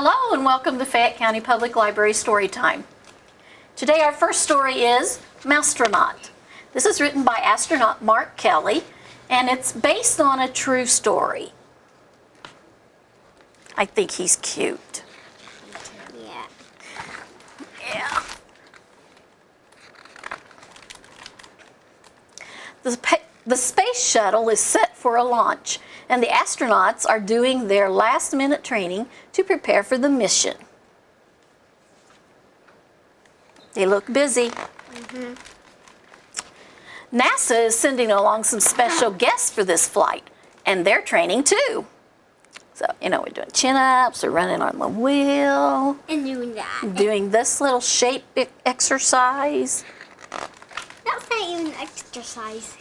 Hello and welcome to Fayette County Public Library Storytime. Today our first story is Astronaut. This is written by astronaut Mark Kelly and it's based on a true story. I think he's cute. Yeah. Yeah. The space shuttle is set for a launch, and the astronauts are doing their last-minute training to prepare for the mission. They look busy. NASA is sending along some special guests for this flight, and they're training too. So, we're doing chin-ups, we're running on the wheel. And doing that. Doing this little shape exercise. That's not even exercise.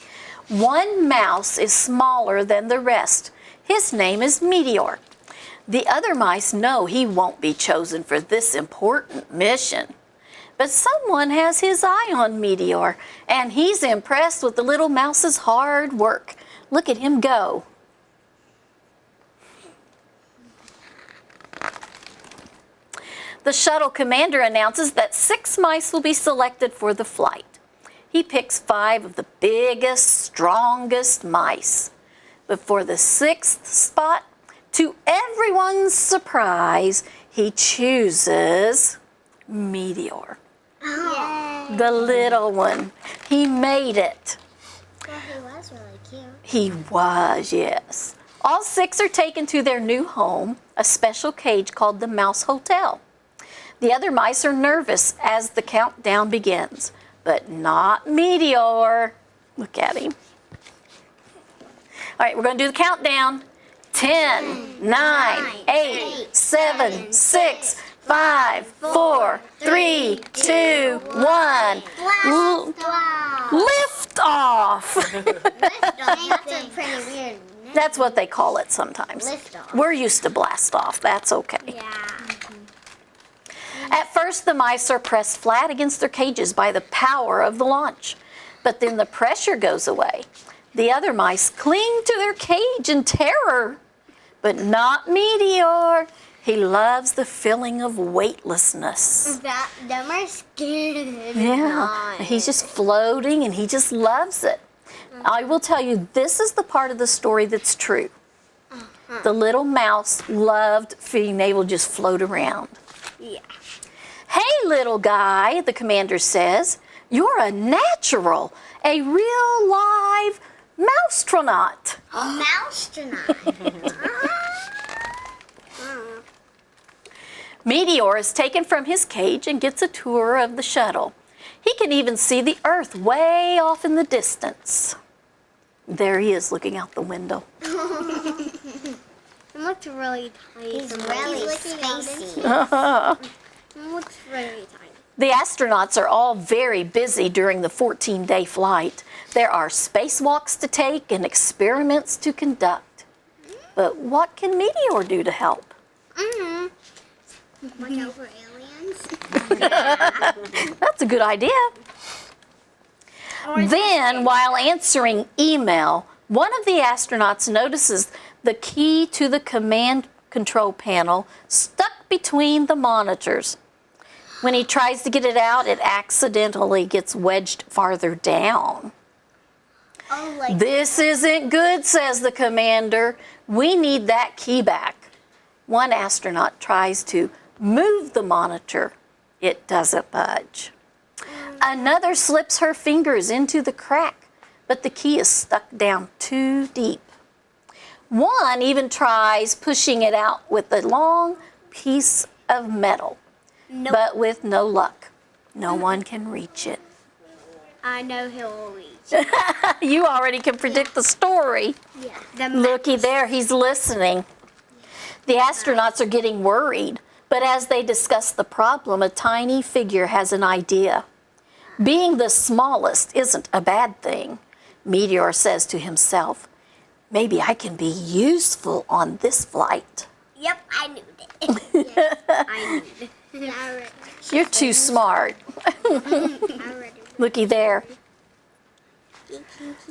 One mouse is smaller than the rest. His name is Meteor. The other mice know he won't be chosen for this important mission. But someone has his eye on Meteor, and he's impressed with the little mouse's hard work. Look at him go. The shuttle commander announces that 6 mice will be selected for the flight. He picks 5 of the biggest, strongest mice. But for the 6th spot, to everyone's surprise, he chooses Meteor. Oh. The little one. He made it. Well, he was really cute. He was, yes. All 6 are taken to their new home, a special cage called the Mouse Hotel. The other mice are nervous as the countdown begins. But not Meteor. Look at him. All right, we're going to do the countdown. 10, 9, 8, 7, 6, 5, 4, 3, 2, 1. Lift off. That's pretty weird. That's what they call it sometimes. Lift off. We're used to blast off. That's okay. Yeah. At first, the mice are pressed flat against their cages by the power of the launch. But then the pressure goes away. The other mice cling to their cage in terror. But not Meteor. He loves the feeling of weightlessness. Them are scared. Yeah, he's just floating and he just loves it. I will tell you, this is the part of the story that's true. The little mouse loved being able to just float around. Yeah. Hey, little guy, the commander says, you're a natural, a real live Astronaut. Astronaut. Meteor is taken from his cage and gets a tour of the shuttle. He can even see the Earth way off in the distance. There he is looking out the window. It looks really tiny. He's really spacey. It looks really tiny. The astronauts are all very busy during the 14-day flight. There are spacewalks to take and experiments to conduct. But what can Meteor do to help? Watch out for aliens. That's a good idea. Then, while answering email, one of the astronauts notices the key to the command control panel stuck between the monitors. When he tries to get it out, it accidentally gets wedged farther down. This isn't good, says the commander. We need that key back. One astronaut tries to move the monitor. It doesn't budge. Another slips her fingers into the crack, but the key is stuck down too deep. One even tries pushing it out with a long piece of metal, but with no luck. No one can reach it. I know he'll reach. You already can predict the story. Yeah. Looky there, he's listening. The astronauts are getting worried, but as they discuss the problem, a tiny figure has an idea. Being the smallest isn't a bad thing. Meteor says to himself, maybe I can be useful on this flight. Yep, I knew that. Yes, I knew that. You're too smart. Looky there.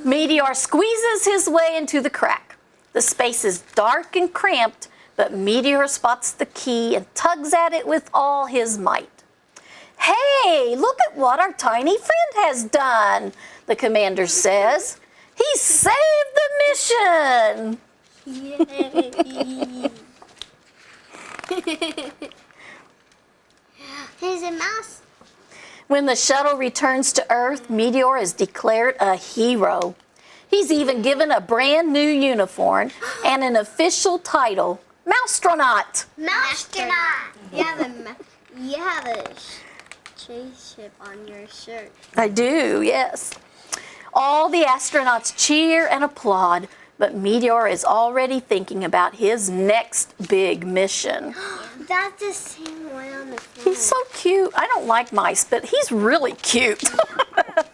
Meteor squeezes his way into the crack. The space is dark and cramped, but Meteor spots the key and tugs at it with all his might. "Hey, look at what our tiny friend has done," the commander says. "He saved the mission!" Yay! Here's a mouse. When the shuttle returns to Earth, Meteor is declared a hero. He's even given a brand new uniform and an official title, Astronaut. Astronaut. You have a spaceship on your shirt. I do, yes. All the astronauts cheer and applaud, but Meteor is already thinking about his next big mission. That's the same one on the front. He's so cute. I don't like mice, but he's really cute.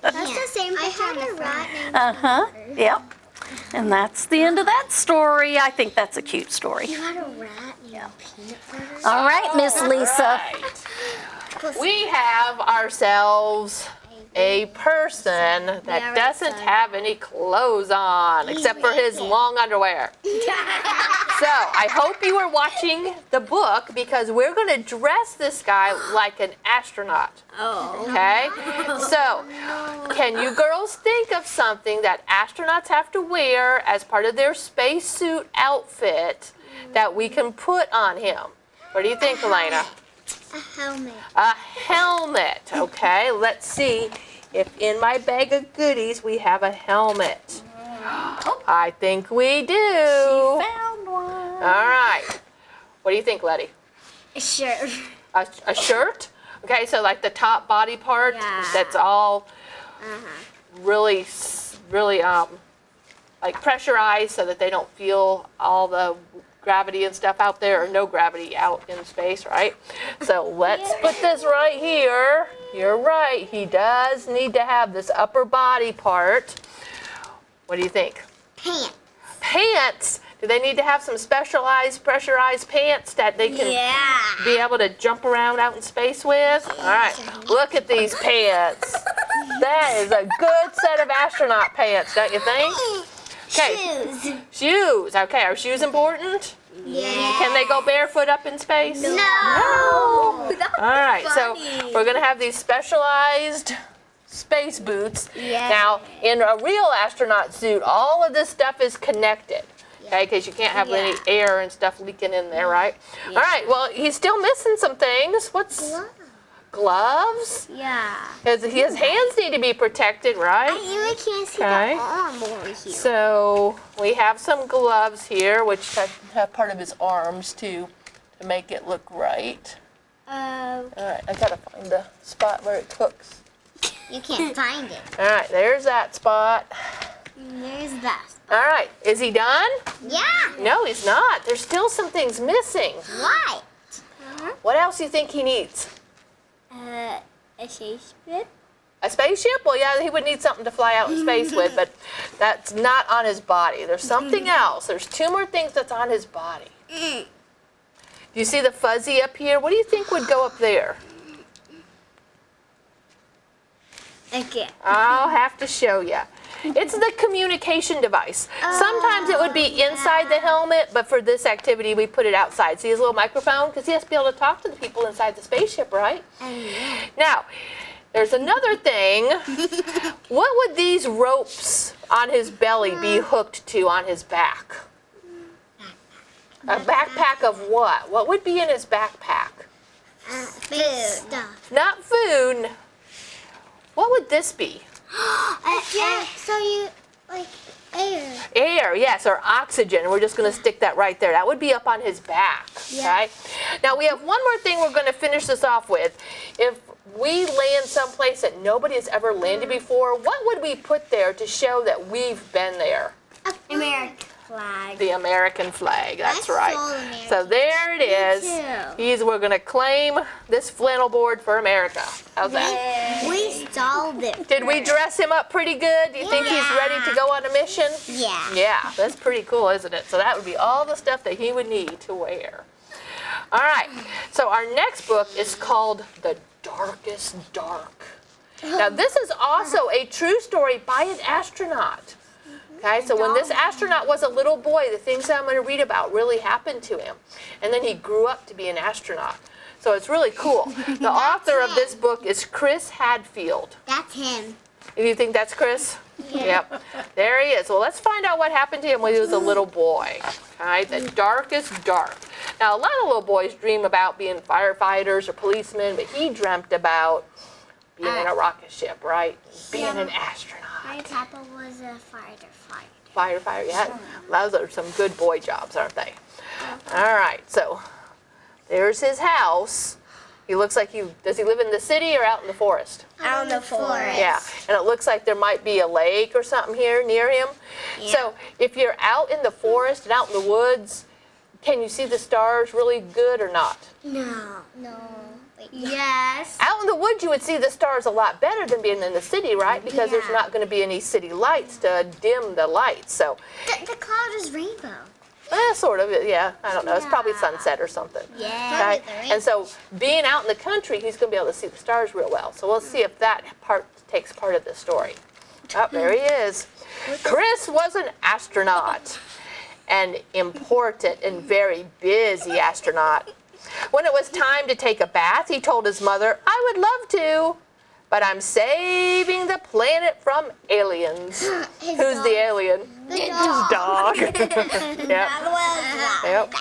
That's the same picture on the front. Uh-huh, yep. And that's the end of that story. I think that's a cute story. You had a rat named Peanut Butter? All right, Miss Lisa. We have ourselves a person that doesn't have any clothes on except for his long underwear. So I hope you are watching the book because we're going to dress this guy like an astronaut. Oh. Okay? So can you girls think of something that astronauts have to wear as part of their spacesuit outfit that we can put on him? What do you think, Elena? A helmet. A helmet, okay? Let's see if in my bag of goodies we have a helmet. I think we do. She found one. All right. What do you think, Letty? A shirt. A shirt? Okay, so like the top body part that's all really like pressurized so that they don't feel all the gravity and stuff out there, or no gravity out in space, right? So let's put this right here. You're right, he does need to have this upper body part. What do you think? Pants. Pants? Do they need to have some specialized pressurized pants that they can be able to jump around out in space with? All right, look at these pants. That is a good set of astronaut pants, don't you think? Okay. Shoes. Shoes. Okay, are shoes important? Yeah. Can they go barefoot up in space? No. All right, so we're going to have these specialized space boots. Yeah. Now, in a real astronaut suit, all of this stuff is connected. Okay, because you can't have any air and stuff leaking in there, right? Yeah. All right, well, he's still missing some things. What's gloves? Yeah. His hands need to be protected, right? I even can't see Okay. the arm over here. So we have some gloves here, which have part of his arms too, to make it look right. All right, I gotta find the spot where it hooks. You can't find it. All right, there's that spot. There's that. All right, is he done? Yeah. No, he's not. There's still some things missing. What? What else do you think he needs? A spaceship? A spaceship? Well, yeah, he would need something to fly out in space with, but that's not on his body. There's something else. There's two more things that's on his body. Do you see the fuzzy up here? What do you think would go up there? Okay. I'll have to show you. It's the communication device. Sometimes it would be inside the helmet, but for this activity, we put it outside. See his little microphone? Because he has to be able to talk to the people inside the spaceship, right? Now, there's another thing. What would these ropes on his belly be hooked to on his back? A backpack of what? What would be in his backpack? Food stuff. Not food. What would this be? So you, like, air. Air, yes, or oxygen. We're just going to stick that right there. That would be up on his back. Okay? Now, we have one more thing we're going to finish this off with. If we land someplace that nobody has ever landed before, what would we put there to show that we've been there? American flag. The American flag, that's I right. saw the American So there it is. We're going to claim this flannel board for America. How's that? We stalled it. Did we dress him up pretty good? Do you think he's ready to go on a mission? Yeah. Yeah, that's pretty cool, isn't it? So that would be all the stuff that he would need to wear. All right, so our next book is called The Darkest Dark. Now, this is also a true story by an astronaut. Okay, so when this astronaut was a little boy, the things that I'm going to read about really happened to him. And then he grew up to be an astronaut. So it's really cool. The author of this book is Chris Hadfield. That's him. You think that's Chris? Yeah. Yep. There he is. Well, let's find out what happened to him when he was a little boy. Okay, the darkest dark. Now, a lot of little boys dream about being firefighters or policemen, but he dreamt about being in a rocket ship, right? Being an astronaut. My papa was a firefighter. Firefighter, yeah. Those are some good boy jobs, aren't they? All right, so there's his house. He looks like does he live in the city or out in the forest? Out in the forest. Yeah, and it looks like there might be a lake or something here near him. Yeah. So if you're out in the forest and out in the woods, can you see the stars really good or not? No. Wait, yes. Out in the woods, you would see the stars a lot better than being in the city, right? Because there's not going to be any city lights to dim the lights. So, The cloud is rainbow. sort of, yeah. I don't know. It's probably sunset or something. Yeah. Okay? And so, being out in the country, he's going to be able to see the stars real well. So we'll see if that part takes part of the story. Oh, there he is. Chris was an astronaut, an important and very busy astronaut. When it was time to take a bath, he told his mother, "I would love to, but I'm saving the planet from aliens." Who's the alien? The dog. Yep. Yep.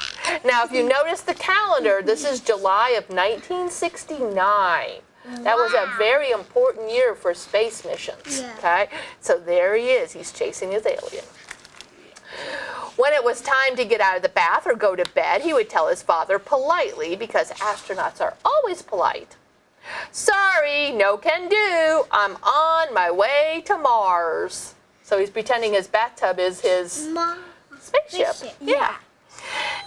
Now, if you notice the calendar, this is July of 1969. That was a very important year for space missions. Yeah. Okay, so there he is. He's chasing his alien. When it was time to get out of the bath or go to bed, he would tell his father politely, because astronauts are always polite, "Sorry, no can do. I'm on my way to Mars." So he's pretending his bathtub is his spaceship. Yeah.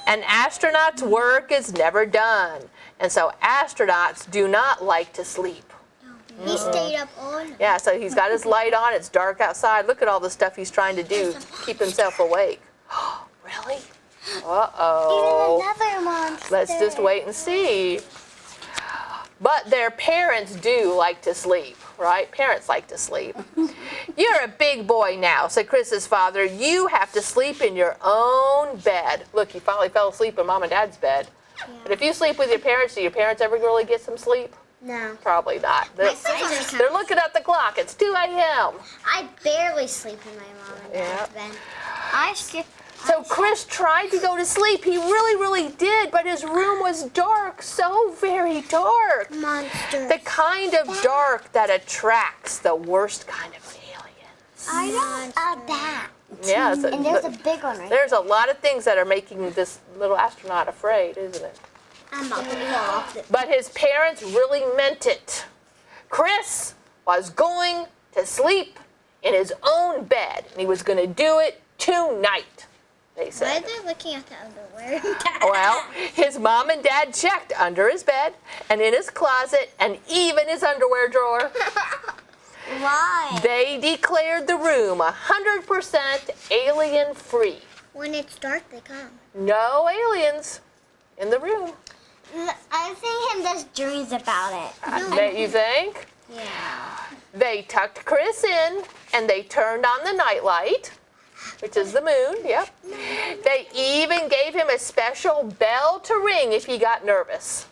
An astronaut's work is never done. And so astronauts do not like to sleep. He stayed up all night. Yeah, so he's got his light on. It's dark outside. Look at all the stuff he's trying to do to keep himself awake. Really? Uh-oh. Even another monster. Let's just wait and see. But their parents do like to sleep, right? Parents like to sleep. "You're a big boy now," said Chris's father. "You have to sleep in your own bed." Look, he finally fell asleep in Mom and Dad's bed. Yeah. But if you sleep with your parents, do your parents ever really get some sleep? No. Probably not. They're looking at the clock. It's 2 a.m. I barely sleep in my mom and dad's bed. I skip. So Chris tried to go to sleep. He really, really did, but his room was dark, so very dark. Monsters. The kind of dark that attracts the worst kind of aliens. I know a bat. Yeah, And there's a big one right there's a lot of things that are making this little astronaut afraid, isn't it? I'm about to fall off it. But his parents really meant it. Chris was going to sleep in his own bed, and he was going to do it tonight, they said. Why are they looking at the underwear? Well, his mom and dad checked under his bed and in his closet and even his underwear drawer. Why? They declared the room 100% alien-free. When it's dark, they come. No aliens in the room. I think him just dreams about it. You think? Yeah. They tucked Chris in and they turned on the nightlight, which is the moon, yep. They even gave him a special bell to ring if he got nervous.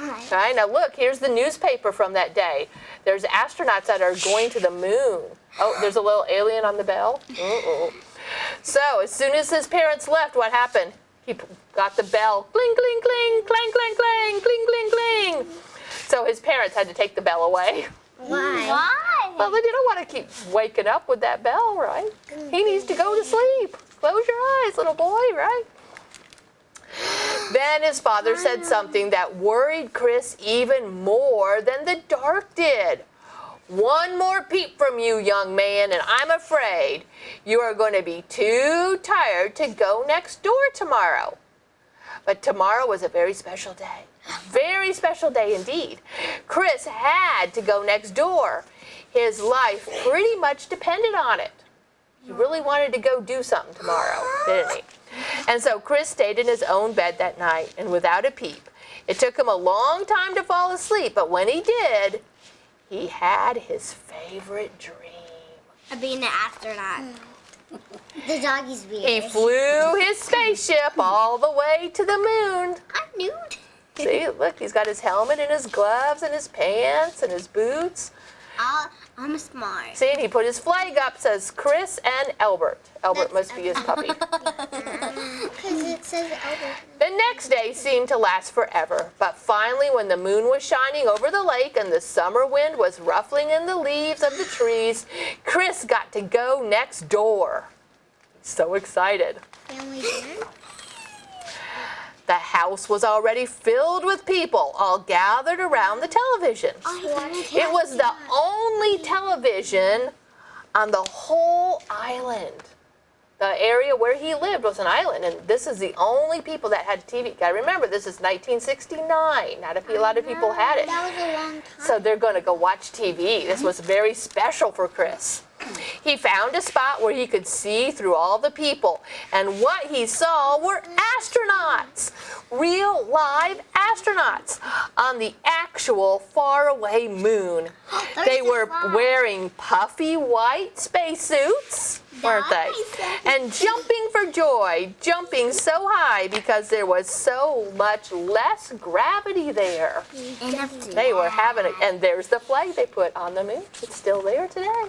Okay, now look, here's the newspaper from that day. There's astronauts that are going to the moon. Oh, there's a little alien on the bell. So as soon as his parents left, what happened? He got the bell. Cling, cling, cling, clang, clang, clang, cling, cling, cling. So his parents had to take the bell away. Why? Well, they didn't want to keep waking up with that bell, right? He needs to go to sleep. Close your eyes, little boy, right? Then his father said something that worried Chris even more than the dark did. "One more peep from you, young man, and I'm afraid you are going to be too tired to go next door tomorrow." But tomorrow was a very special day. Very special day indeed. Chris had to go next door. His life pretty much depended on it. He really wanted to go do something tomorrow, didn't he? And so Chris stayed in his own bed that night, and without a peep. It took him a long time to fall asleep, but when he did, he had his favorite dream. Of being an astronaut. The doggy's weird. He flew his spaceship all the way to the moon. I'm nude. See, look, he's got his helmet and his gloves and his pants and his boots. I'm smart. See, and he put his flag up, says Chris and Albert. Albert must be his puppy. Because it says Albert. The next day seemed to last forever, but finally when the moon was shining over the lake and the summer wind was ruffling in the leaves of the trees, Chris got to go next door. So excited. Family dinner? The house was already filled with people, all gathered around the television. It was the only television on the whole island. The area where he lived was an island, and this is the only people that had TV. Gotta remember, this is 1969. Not a lot of people had it. That was a long time. So they're going to go watch TV. This was very special for Chris. He found a spot where he could see through all the people, and what he saw were astronauts, real live astronauts on the actual faraway moon. They were wearing puffy white spacesuits, weren't they? And jumping for joy, jumping so high because there was so much less gravity there. They were having it, and there's the flag they put on the moon. It's still there today.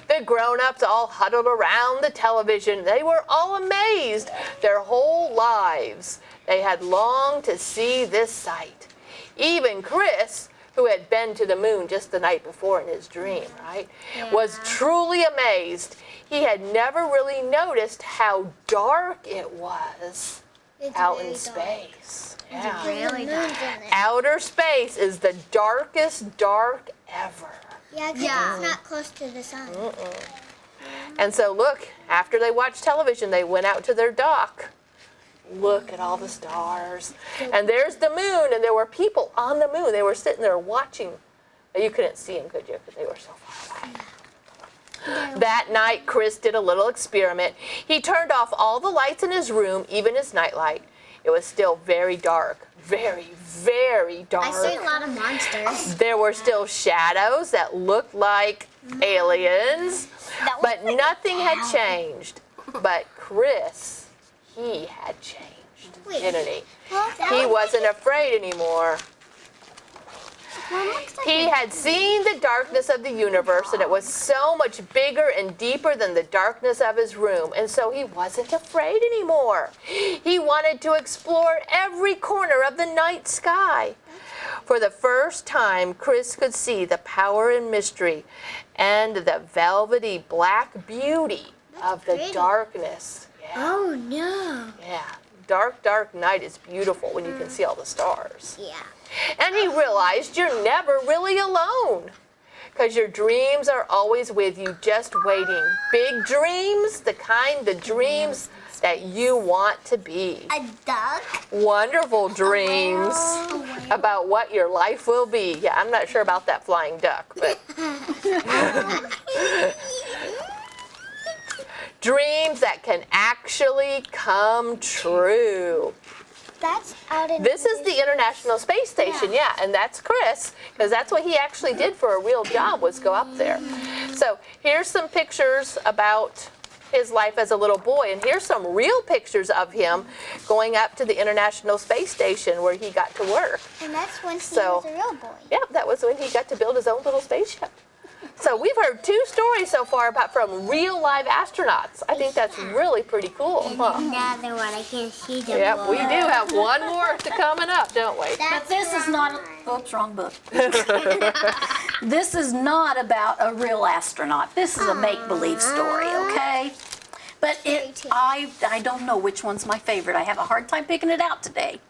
The grown-ups all huddled around the television. They were all amazed. Their whole lives, they had longed to see this sight. Even Chris, who had been to the moon just the night before in his dream, right, was truly amazed. He had never really noticed how dark it was out in space. Yeah. Really dark. Outer space is the darkest dark ever. Yeah, because it's not close to the sun. And so look, after they watched television, they went out to their dock. Look at all the stars. And there's the moon, and there were people on the moon. They were sitting there watching. You couldn't see them, could you? Because they were so far away. That night, Chris did a little experiment. He turned off all the lights in his room, even his nightlight. It was still very dark. Very, very dark. I see a lot of monsters. There were still shadows that looked like aliens, but nothing had changed. But Chris, he had changed, didn't he? He wasn't afraid anymore. He had seen the darkness of the universe, and it was so much bigger and deeper than the darkness of his room, and so he wasn't afraid anymore. He wanted to explore every corner of the night sky. For the first time, Chris could see the power and mystery and the velvety black beauty of the darkness. Yeah. Oh, no. Yeah. Dark, dark night is beautiful when you can see all the stars. Yeah. And he realized you're never really alone, because your dreams are always with you, just waiting. Big dreams, the dreams that you want to be. A duck? Wonderful dreams about what your life will be. Yeah, I'm not sure about that flying duck, but dreams that can actually come true. That's out in This is the International Space Station, yeah, and that's Chris, because that's what he actually did for a real job, was go up there. So here's some pictures about his life as a little boy, and here's some real pictures of him going up to the International Space Station where he got to work. And that's when he was a real boy. Yeah, that was when he got to build his own little spaceship. So we've heard 2 stories so far from real live astronauts. I think that's really pretty cool. Huh? Another one, I can't see them. Yep, we do have one more coming up, don't we? But this is not, oops, wrong book. This is not about a real astronaut. This is a make-believe story, okay? But I don't know which one's my favorite. I have a hard time picking it out today.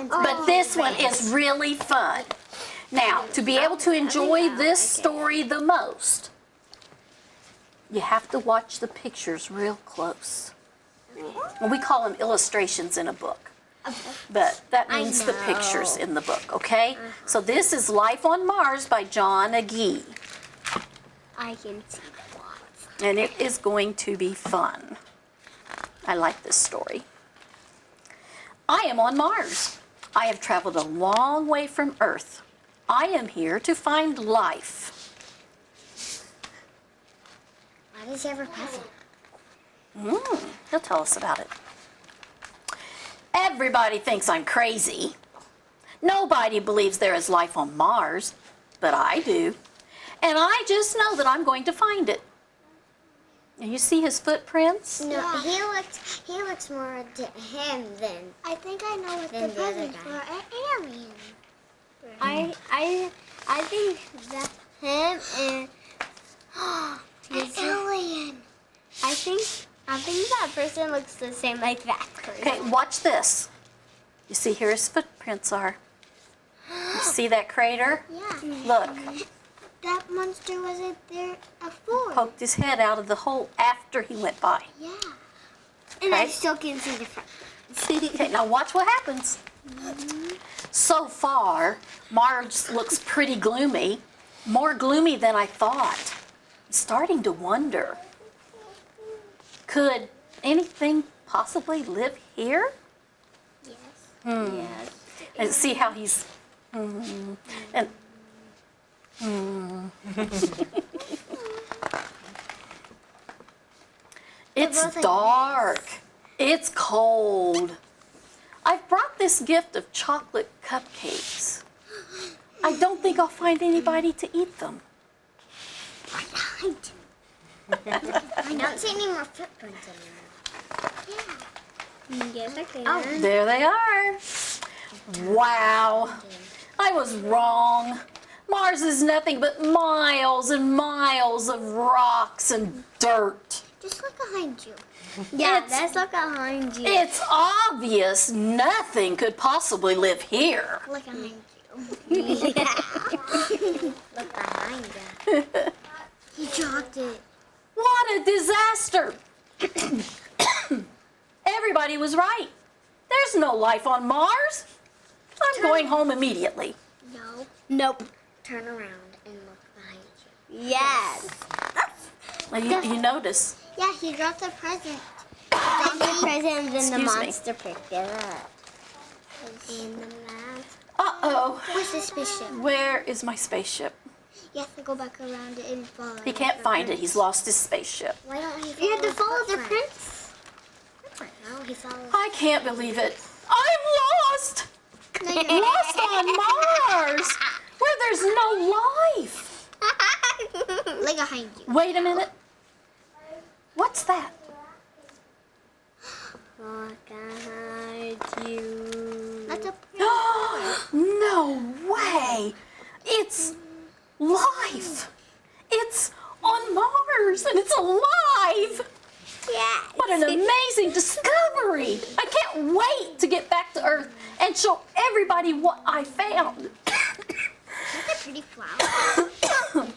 But this one is really fun. Now, to be able to enjoy this story the most, you have to watch the pictures real close. And we call them illustrations in a book. But that means the pictures in the book, okay? So this is Life on Mars by John Agee. I can see the ones. And it is going to be fun. I like this story. I am on Mars. I have traveled a long way from Earth. I am here to find life. Why does he have a present? He'll tell us about it. Everybody thinks I'm crazy. Nobody believes there is life on Mars, but I do. And I just know that I'm going to find it. And you see his footprints? No, he looks more to him than. I think I know what the present for an alien. I think that him and an alien. I think that person looks the same like that person. Okay, watch this. You see here his footprints are. You see that crater? Yeah. Look, That monster wasn't there before. poked his head out of the hole after he went by. Yeah. And I Okay. still can see the front. Okay, now watch what happens. So far, Mars looks pretty gloomy. More gloomy than I thought. I'm starting to wonder. Could anything possibly live here? Yes. Yes. And see how he's... And it's both like dark. It's cold. I've brought this gift of chocolate cupcakes. I don't think I'll find anybody to eat them. I don't see any more footprints anymore. Yeah. Yes, I can. Oh, There they are. Wow. I was wrong. Mars is nothing but miles and miles of rocks and dirt. just look behind you. Yeah, It's- let's look behind you. It's obvious nothing could possibly live here. Look behind you. Look behind you. He dropped it. What a disaster! Everybody was right. There's no life on Mars. I'm going home immediately. No. Nope. Turn around and look behind you. Yes. Well, you notice. Yeah, he dropped the present. Dropped the present and then the Excuse me. monster picked it up. And the mask. Uh-oh. Where's the spaceship? Where is my spaceship? You have to go back around it and follow. He can't find it. He's lost his spaceship. Why don't he follow You have to follow the prince. No, he follows. I can't believe it. I'm lost! No, you're Lost on Mars! Where there's no life! Look behind you. Wait a minute. What's that? Look behind you. That's a No way! It's life! It's on Mars and it's alive! yeah. What an amazing discovery! I can't wait to get back to Earth and show everybody what I found. That's a pretty flower.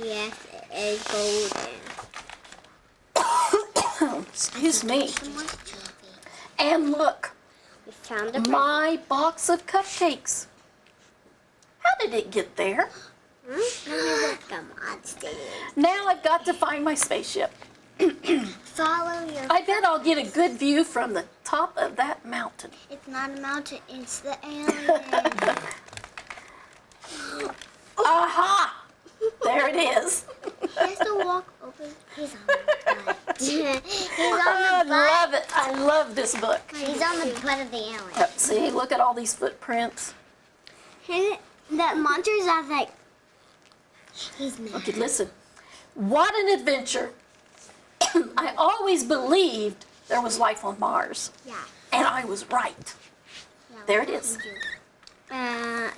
Yes, it is golden. Excuse me. Someone's trophy. And look, We found the my box of cupcakes. How did it get there? Come on, stay. Now I've got to find my spaceship. Follow your. I bet I'll get a good view from the top of that mountain. It's not a mountain. It's the alien. Aha! There it is. He has to walk open. He's on the butt. He's on I the butt. love it. I love this book. He's on the butt of the alien. See, look at all these footprints. The monsters are like. He's mad. Okay, listen. What an adventure. I always believed there was life on Mars, Yeah. and I was right. Yeah, There it what is. did you do?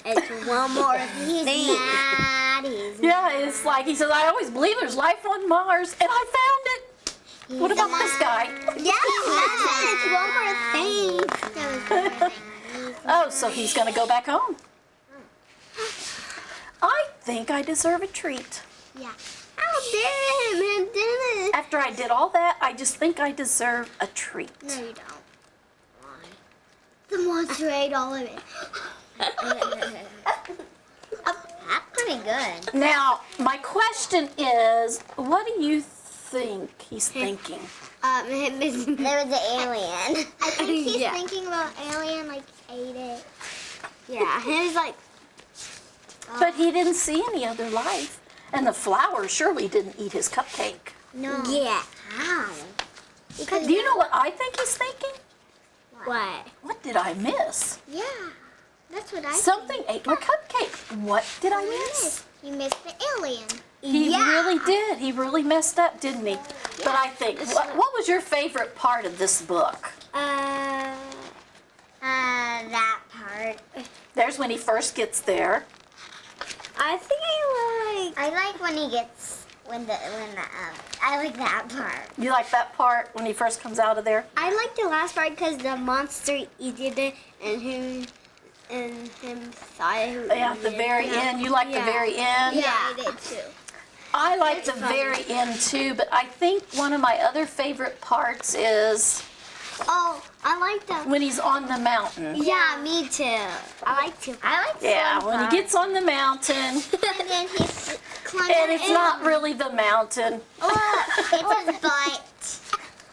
It's one more thing. He's mad. He's Yeah, it's like he says, I always believed there's life on Mars, and I found it. What about this guy? Yeah, it's one more thing. Oh, so he's going to go back home. I think I deserve a treat. Yeah. Oh, damn it. After I did all that, I just think I deserve a treat. No, you don't. Why? The monster ate all of it. That's pretty good. Now, my question is, what do you think he's thinking? There was an alien. I think he's thinking about alien, like, ate it. Yeah, he was like, But he didn't see any other life. And the flower surely didn't eat his cupcake. No. Yeah. How? Because Do you know what I think he's thinking? what? What did I miss? Yeah. That's what I Something ate my cupcake. What did I miss? You missed the alien. He really did. He really messed up, didn't he? But I think, what was your favorite part of this book? That part. There's when he first gets there. I think I like when he gets I like that part. You like that part when he first comes out of there? I like the last part because the monster eated it and him thought it. Yeah, at the very end. You like the very end? Yeah, I did too. I like the very end too, but I think one of my other favorite parts is Oh, I like the. when he's on the mountain. Yeah, me too. I like to. I like. Yeah, when he gets on the mountain, And then he's climbing. and it's not really the mountain. It's his butt.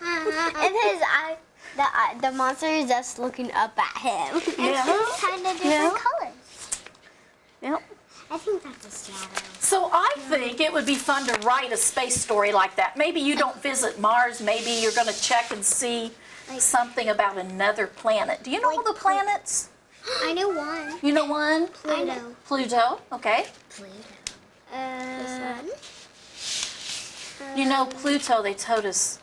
And his eye. The monster is just looking up at him. Yeah. And it's kind of different Yeah. colors. Yep. I think that's a shadow. So I think it would be fun to write a space story like that. Maybe you don't visit Mars. Maybe you're going to check and see something about another planet. Do you know all the planets? I know one. You know one? Pluto. Pluto. Okay. Pluto. This one? You know Pluto, they told us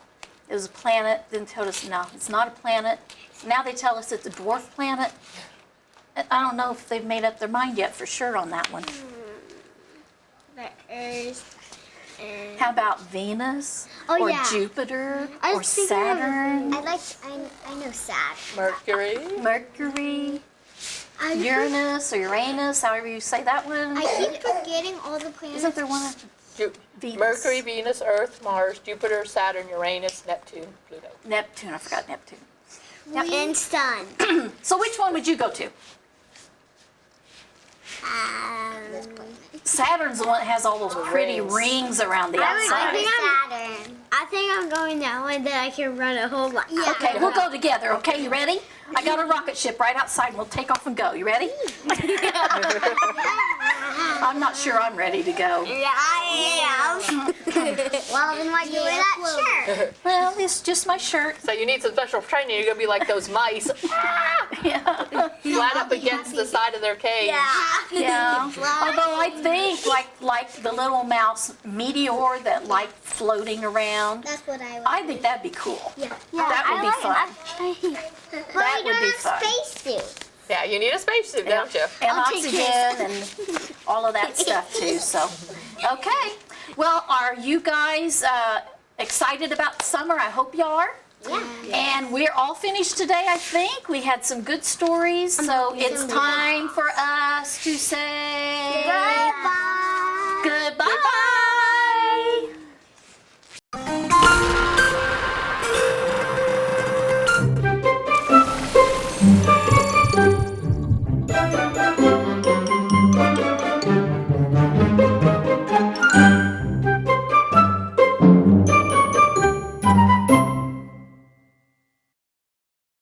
it was a planet, then told us no, it's not a planet. Now they tell us it's a dwarf planet. I don't know if they've made up their mind yet for sure on that one. The Earth. And How about Venus? Oh, or yeah. Jupiter? I Or was thinking of- Saturn? I know Saturn. Mercury. Mercury? Uranus or Uranus, however you say that one. I keep forgetting all the planets. Isn't there one? Venus. Mercury, Venus, Earth, Mars, Jupiter, Saturn, Uranus, Neptune, Pluto. Neptune, I forgot Neptune. And Sun. So which one would you go to? Saturn's the one that has all those pretty rings around the outside. Saturn. I think I'm going that one that I can run a whole lot. Yeah. Okay, we'll go together. Okay, you ready? I got a rocket ship right outside and we'll take off and go. You ready? I'm not sure I'm ready to go. Yeah, I am. Well, then why do you wear that shirt? Well, it's just my shirt. So you need some special training. You're going to be like those mice. Yeah. Flat up against the side of their cage. Yeah. Although I think like the little mouse meteor that like floating around. That's what I want. I think that'd be cool. Yeah. That would be fun. That would be fun. Spacesuit. Yeah, you need a spacesuit, don't you? And I'll take oxygen and all of that stuff too. So, okay. Well, are you guys excited about summer? I hope you are. Yeah. And we're all finished today, I think. We had some good stories. So it's time for us to say